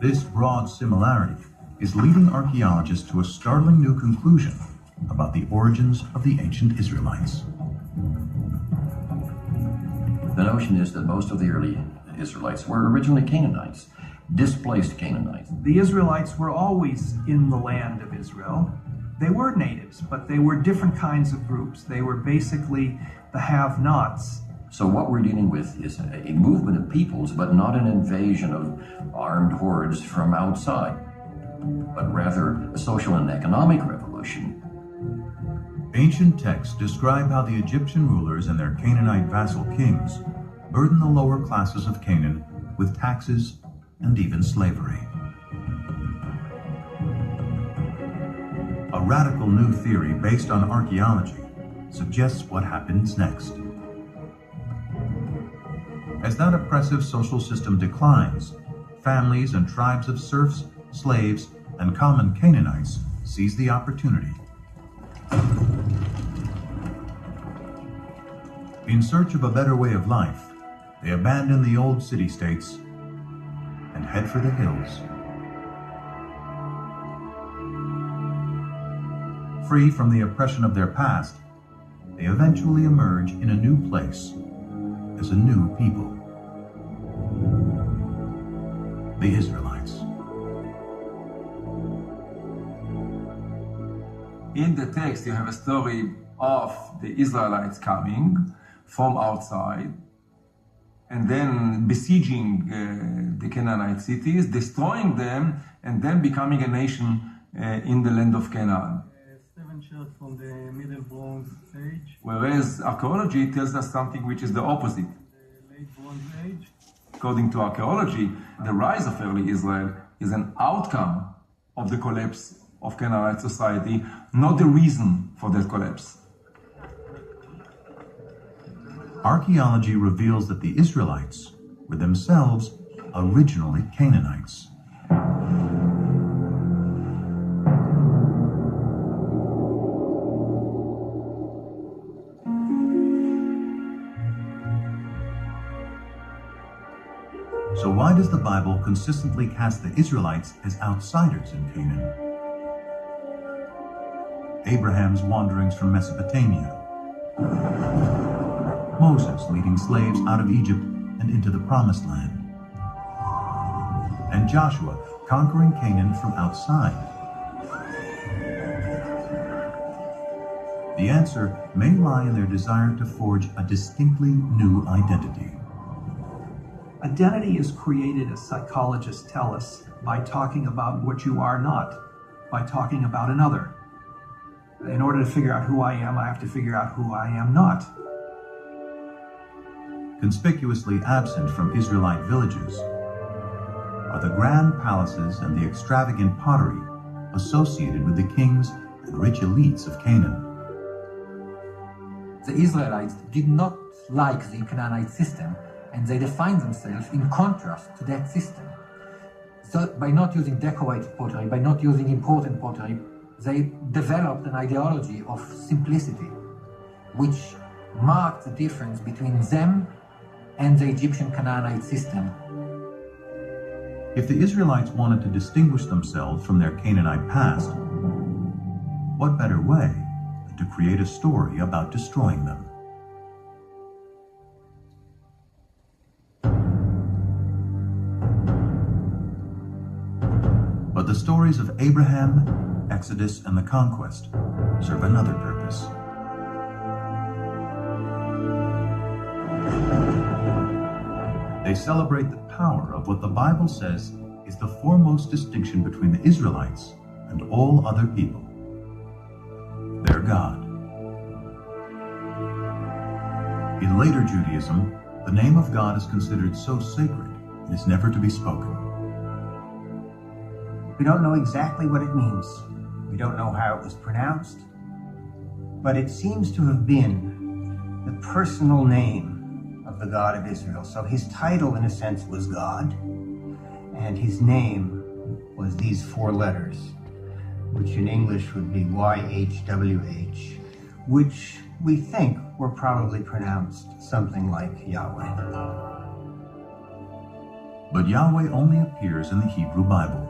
This broad similarity is leading archaeologists to a startling new conclusion about the origins of the ancient Israelites. The notion is that most of the early Israelites were originally Canaanites, displaced Canaanites. The Israelites were always in the land of Israel. They were natives, but they were different kinds of groups. They were basically the have-nots. So what we're dealing with is a movement of peoples, but not an invasion of armed hordes from outside, but rather a social and economic revolution. Ancient texts describe how the Egyptian rulers and their Canaanite vassal kings burdened the lower classes of Canaan with taxes and even slavery. A radical new theory based on archaeology suggests what happens next. As that oppressive social system declines, families and tribes of serfs, slaves, and common Canaanites seize the opportunity. In search of a better way of life, they abandon the old city-states and head for the hills. Free from the oppression of their past, they eventually emerge in a new place as a new people. The Israelites. In the text, you have a story of the Israelites coming from outside and then besieging the Canaanite cities, destroying them, and then becoming a nation in the land of Canaan. 7 church from the Middle Bronze Age. Whereas archaeology tells us something which is the opposite. The Late Bronze Age. According to archaeology, the rise of early Israel is an outcome of the collapse of Canaanite society, not the reason for that collapse. Archaeology reveals that the Israelites were themselves originally Canaanites. So why does the Bible consistently cast the Israelites as outsiders in Canaan? Abraham's wanderings from Mesopotamia, Moses leading slaves out of Egypt and into the Promised Land, and Joshua conquering Canaan from outside. The answer may lie in their desire to forge a distinctly new identity. Identity is created, as psychologists tell us, by talking about what you are not, by talking about another. In order to figure out who I am, I have to figure out who I am not. Conspicuously absent from Israelite villages are the grand palaces and the extravagant pottery associated with the kings and rich elites of Canaan. The Israelites did not like the Canaanite system, and they defined themselves in contrast to that system. So by not using decorated pottery, by not using important pottery, they developed an ideology of simplicity, which marked the difference between them and the Egyptian Canaanite system. If the Israelites wanted to distinguish themselves from their Canaanite past, what better way than to create a story about destroying them? But the stories of Abraham, Exodus, and the conquest serve another purpose. They celebrate the power of what the Bible says is the foremost distinction between the Israelites and all other people: their God. In later Judaism, the name of God is considered so sacred it is never to be spoken. We don't know exactly what it means. We don't know how it was pronounced, but it seems to have been the personal name of the God of Israel. So his title, in a sense, was God, and his name was these 4 letters, which in English would be YHWH, which we think were probably pronounced something like Yahweh. But Yahweh only appears in the Hebrew Bible.